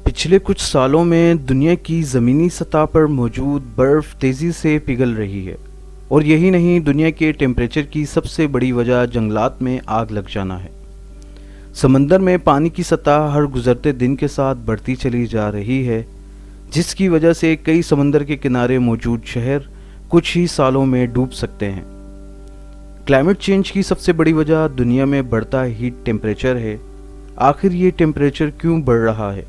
पिछले कुछ सालों में दुनिया की ज़मीनी सतह पर मौजूद बर्फ़ तेज़ी से पिघल रही है और यही नहीं, दुनिया के टेम्परेचर की सबसे बड़ी वजह जंगलात में आग लग जाना है। समंदर में पानी की सतह हर गुज़रते दिन के साथ बढ़ती चली जा रही है, जिसकी वजह से कई समंदर के किनारे मौजूद शहर कुछ ही सालों में डूब सकते हैं। क्लाइमेट चेंज की सबसे बड़ी वजह दुनिया में बढ़ता हीट टेम्परेचर है। आखिर ये टेम्परेचर क्यों बढ़ रहा है?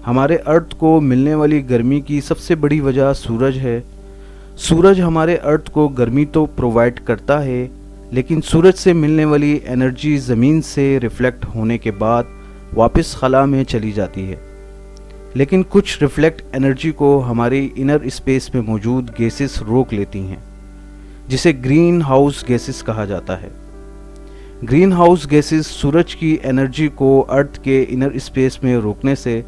हमारे अर्थ को मिलने वाली गर्मी की सबसे बड़ी वजह सूरज है। सूरज हमारे अर्थ को गर्मी तो प्रोवाइड करता है, लेकिन सूरज से मिलने वाली एनर्जी ज़मीन से रिफ्लेक्ट होने के बाद वापस खला में चली जाती है। लेकिन कुछ रिफ्लेक्ट एनर्जी को हमारी इनर स्पेस में मौजूद गैसेस रोक लेती हैं, जिसे ग्रीन हाउस गैसेस कहा जाता है। ग्रीन हाउस गैसेस सूरज की एनर्जी को अर्थ के इनर स्पेस में रोकने से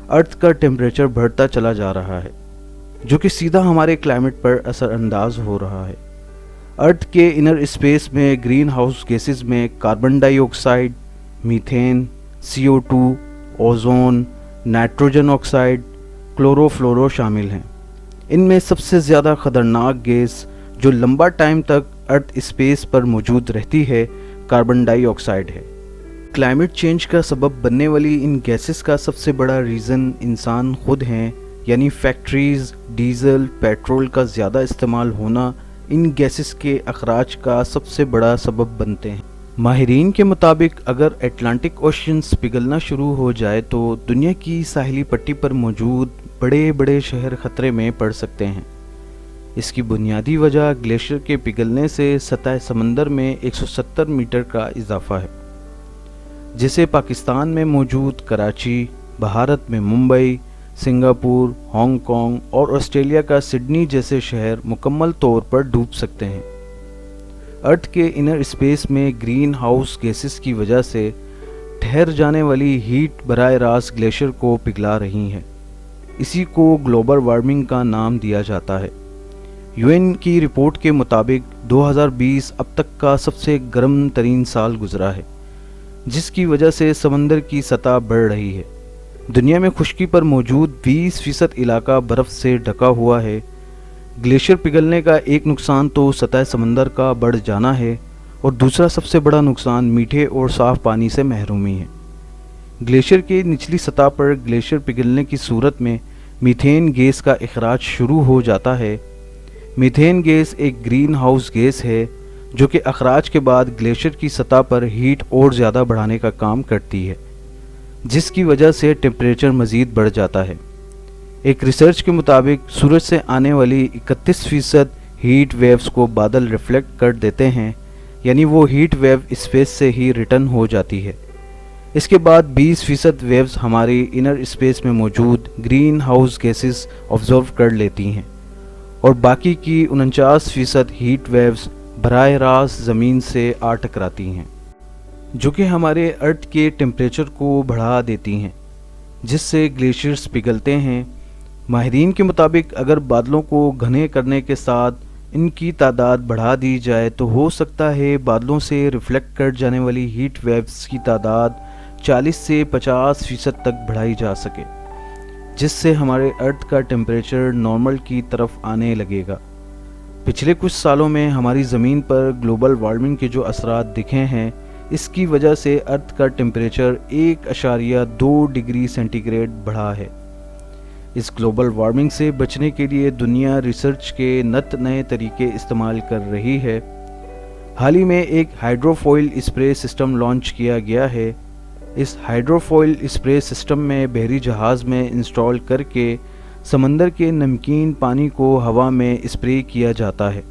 अर्थ का टेम्परेचर बढ़ता चला जा रहा है, जो कि सीधा हमारे क्लाइमेट पर असरअंदाज हो रहा है। अर्थ के इनर स्पेस में ग्रीन हाउस गैसेस में carbon dioxide, methane, CO2, ozone, nitrogen oxide, chlorofluoro शामिल हैं। इनमें सबसे ज़्यादा ख़तरनाक गैस जो लंबा टाइम तक अर्थ स्पेस पर मौजूद रहती है, कार्बन डाइऑक्साइड है। क्लाइमेट चेंज का सबब बनने वाली इन गैसेस का सबसे बड़ा रीज़न इंसान खुद हैं, यानी फैक्ट्रीज़, डीजल, पेट्रोल का ज़्यादा इस्तेमाल होना इन गैसेस के अखराज का सबसे बड़ा सबब बनते हैं। माहिरीन के मुताबिक अगर अटलांटिक ओशंस पिघलना शुरू हो जाए तो दुनिया की साहिली पट्टी पर मौजूद बड़े बड़े शहर ख़तरे में पड़ सकते हैं। इसकी बुनियादी वजह ग्लेशियर के पिघलने से सतह समंदर में 170 मीटर का इजाफा है, जिसे पाकिस्तान में मौजूद कराची, भारत में मुंबई, सिंगापुर, हांगकांग और ऑस्ट्रेलिया का सिडनी जैसे शहर मुकम्मल तौर पर डूब सकते हैं। अर्थ के इनर स्पेस में ग्रीन हाउस गैसेस की वजह से ठहर जाने वाली हीट बराह रास्त ग्लेशियर को पिघला रही है। इसी को ग्लोबल वार्मिंग का नाम दिया जाता है। UN की रिपोर्ट के मुताबिक 2020 अब तक का सबसे गर्म तरीन साल गुजरा है, जिसकी वजह से समंदर की सतह बढ़ रही है। दुनिया में खुश्की पर मौजूद 20% इलाका बर्फ़ से ढका हुआ है। ग्लेशियर पिघलने का एक नुकसान तो सतह समंदर का बढ़ जाना है और दूसरा सबसे बड़ा नुकसान मीठे और साफ़ पानी से महरूमी है। ग्लेशियर की निचली सतह पर ग्लेशियर पिघलने की सूरत में मीथेन गैस का इखराज शुरू हो जाता है। मीथेन गैस एक ग्रीन हाउस गैस है जो कि अखराज के बाद ग्लेशियर की सतह पर हीट और ज़्यादा बढ़ाने का काम करती है, जिसकी वजह से टेम्परेचर मज़ीद बढ़ जाता है। एक रिसर्च के मुताबिक सूरज से आने वाली 31% हीट वेव्स को बादल रिफ्लेक्ट कर देते हैं, यानी वो हीट वेव स्पेस से ही रिटर्न हो जाती है। इसके बाद 20% वेव्स हमारी इनर स्पेस में मौजूद ग्रीन हाउस गैसेस ऑब्जर्व कर लेती हैं और बाकी की 49% हीट वेव्स बराह रास्त ज़मीन से आ टकराती हैं, जो कि हमारे अर्थ के टेम्परेचर को बढ़ा देती हैं, जिससे ग्लेशियर्स पिघलते हैं। माहिरीन के मुताबिक अगर बादलों को घने करने के साथ इनकी तादाद बढ़ा दी जाए तो हो सकता है बादलों से रिफ्लेक्ट कर जाने वाली हीट वेव्स की तादाद 40 से 50% तक बढ़ाई जा सके, जिससे हमारे अर्थ का टेम्परेचर नॉर्मल की तरफ आने लगेगा। पिछले कुछ सालों में हमारी ज़मीन पर ग्लोबल वार्मिंग के जो असरात दिखे हैं, इसकी वजह से अर्थ का टेम्परेचर 1.2 डिग्री सेंटीग्रेड बढ़ा है। इस ग्लोबल वार्मिंग से बचने के लिए दुनिया रिसर्च के नए तरीके इस्तेमाल कर रही है। हाल ही में एक हाइड्रोफॉइल स्प्रे सिस्टम लॉन्च किया गया है। इस हाइड्रोफॉइल स्प्रे सिस्टम में बहरी जहाज़ में इंस्टॉल करके समंदर के नमकीन पानी को हवा में स्प्रे किया जाता है।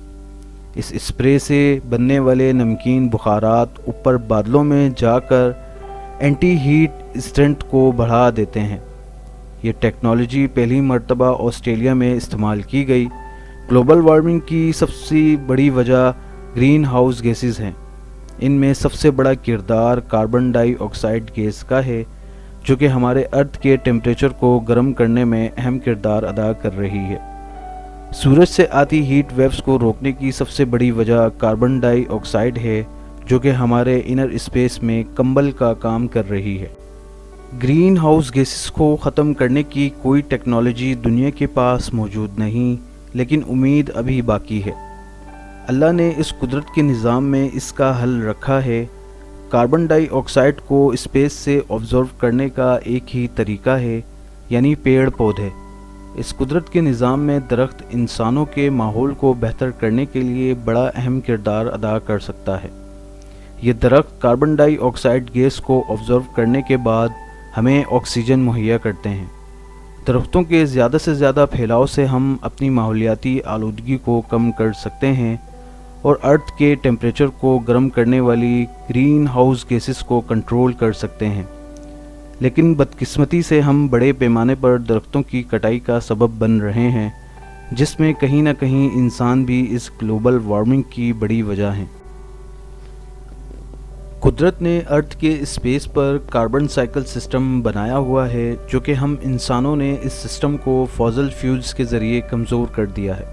इस स्प्रे से बनने वाले नमकीन बुखारात ऊपर बादलों में जाकर एंटी हीट स्ट्रेंथ को बढ़ा देते हैं। ये टेक्नोलॉजी पहली मर्तबा ऑस्ट्रेलिया में इस्तेमाल की गई। ग्लोबल वार्मिंग की सबसे बड़ी वजह ग्रीन हाउस गैसेस हैं। इनमें सबसे बड़ा किरदार कार्बन डाइऑक्साइड गैस का है, जो कि हमारे अर्थ के टेम्परेचर को गर्म करने में अहम किरदार अदा कर रही है। सूरज से आती हीट वेव्स को रोकने की सबसे बड़ी वजह कार्बन डाइऑक्साइड है, जो कि हमारे इनर स्पेस में कंबल का काम कर रही है। گرین ہاؤس گیسز کو ختم کرنے کی کوئی ٹیکنالوجی دنیا کے پاس موجود نہیں، لیکن امید ابھی باقی ہے۔ اللہ نے اس قدرت کے نظام میں اس کا حل رکھا ہے۔ کاربن ڈائی آکسائڈ کو اسپیس سے آبزرو کرنے کا ایک ہی طریقہ ہے، یعنی پیڑ پودے۔ اس قدرت کے نظام میں درخت انسانوں کے ماحول کو بہتر کرنے کے لیے بڑا اہم کردار ادا کر سکتا ہے۔ یہ درخت کاربن ڈائی آکسائڈ گیس کو آبزرو کرنے کے بعد ہمیں آکسیجن مہیا کرتے ہیں۔ درختوں کے زیادہ سے زیادہ پھیلاؤ سے ہم اپنی ماحولیاتی آلودگی کو کم کر سکتے ہیں اور ارتھ کے ٹیمپریچر کو گرم کرنے والی گرین ہاؤس گیسز کو کنٹرول کر سکتے ہیں۔ لیکن بدقسمتی سے ہم بڑے پیمانے پر درختوں کی کٹائی کا سبب بن رہے ہیں، جس میں کہیں نہ کہیں انسان بھی اس گلوبل وارمنگ کی بڑی وجہ ہیں۔ قدرت نے ارتھ کے اسپیس پر کاربن سائیکل سسٹم بنایا ہوا ہے، جو کہ ہم انسانوں نے اس سسٹم کو فوسل فیولز کے ذریعے کمزور کر دیا ہے۔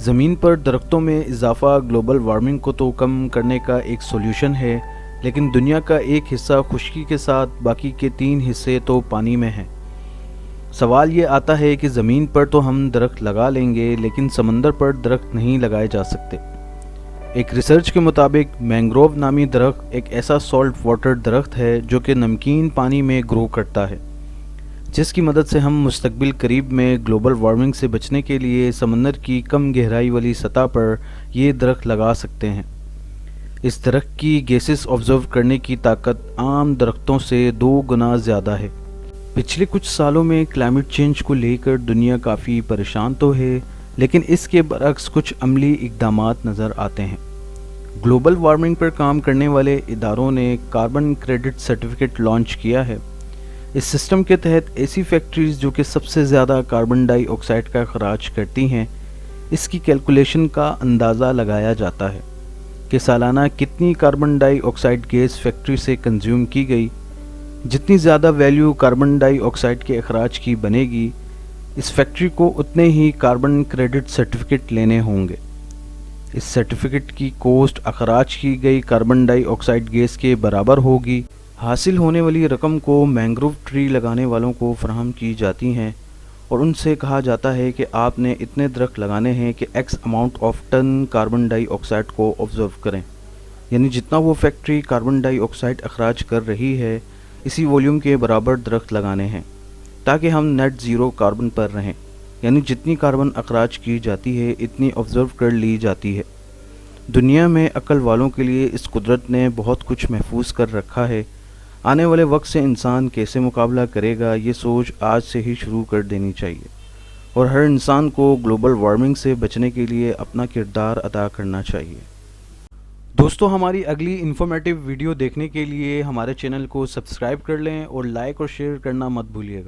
زمین پر درختوں میں اضافہ گلوبل وارمنگ کو تو کم کرنے کا ایک سولوشن ہے، لیکن دنیا کا ایک حصہ خشکی کے ساتھ باقی کے 3 حصے تو پانی میں ہیں۔ سوال یہ آتا ہے کہ زمین پر تو ہم درخت لگا لیں گے، لیکن سمندر پر درخت نہیں لگائے جا سکتے۔ ایک ریسرچ کے مطابق مینگروو نامی درخت ایک ایسا سالٹ واٹر درخت ہے جو کہ نمکین پانی میں گرو کرتا ہے، جس کی مدد سے ہم مستقبل قریب میں گلوبل وارمنگ سے بچنے کے لیے سمندر کی کم گہرائی والی سطح پر یہ درخت لگا سکتے ہیں۔ اس درخت کی گیسز آبزرو کرنے کی طاقت عام درختوں سے 2 گنا زیادہ ہے۔ پچھلے کچھ سالوں میں کلائمیٹ چینج کو لے کر دنیا کافی پریشان تو ہے، لیکن اس کے برعکس کچھ عملی اقدامات نظر آتے ہیں۔ گلوبل وارمنگ پر کام کرنے والے اداروں نے کاربن کریڈٹ سرٹیفکیٹ لانچ کیا ہے۔ اس سسٹم کے تحت ایسی فیکٹریز جو کہ سب سے زیادہ کاربن ڈائی آکسائڈ کا اخراج کرتی ہیں، اس کی کیلکولیشن کا اندازہ لگایا جاتا ہے کہ سالانہ کتنی کاربن ڈائی آکسائڈ گیس فیکٹری سے کنزیوم کی گئی۔ جتنی زیادہ ویلیو کاربن ڈائی آکسائڈ کے اخراج کی بنے گی، اس فیکٹری کو اتنے ہی کاربن کریڈٹ سرٹیفکیٹ لینے ہوں گے۔ اس سرٹیفکیٹ کی کوسٹ اخراج کی گئی کاربن ڈائی آکسائڈ گیس کے برابر ہوگی۔ حاصل ہونے والی رقم کو مینگروو ٹری لگانے والوں کو فراہم کی جاتی ہیں اور ان سے کہا جاتا ہے کہ آپ نے اتنے درخت لگانے ہیں کہ x amount of ton carbon ڈائی آکسائڈ کو آبزرو کریں، یعنی جتنا وہ فیکٹری کاربن ڈائی آکسائڈ اخراج کر رہی ہے، اسی والیوم کے برابر درخت لگانے ہیں، تاکہ ہم نیٹ زیرو کاربن پر رہیں، یعنی جتنی کاربن اخراج کی جاتی ہے اتنی آبزرو کر لی جاتی ہے۔ دنیا میں عقل والوں کے لیے اس قدرت نے بہت کچھ محفوظ کر رکھا ہے۔ آنے والے وقت سے انسان کیسے مقابلہ کرے گا، یہ سوچ آج سے ہی شروع کر دینی چاہیے، اور ہر انسان کو گلوبل وارمنگ سے بچنے کے لیے اپنا کردار ادا کرنا چاہیے۔ دوستو، ہماری اگلی انفارمیٹیو ویڈیو دیکھنے کے لیے ہمارے چینل کو سبسکرائب کر لیں اور لائک اور شیئر کرنا مت بھولیے گا۔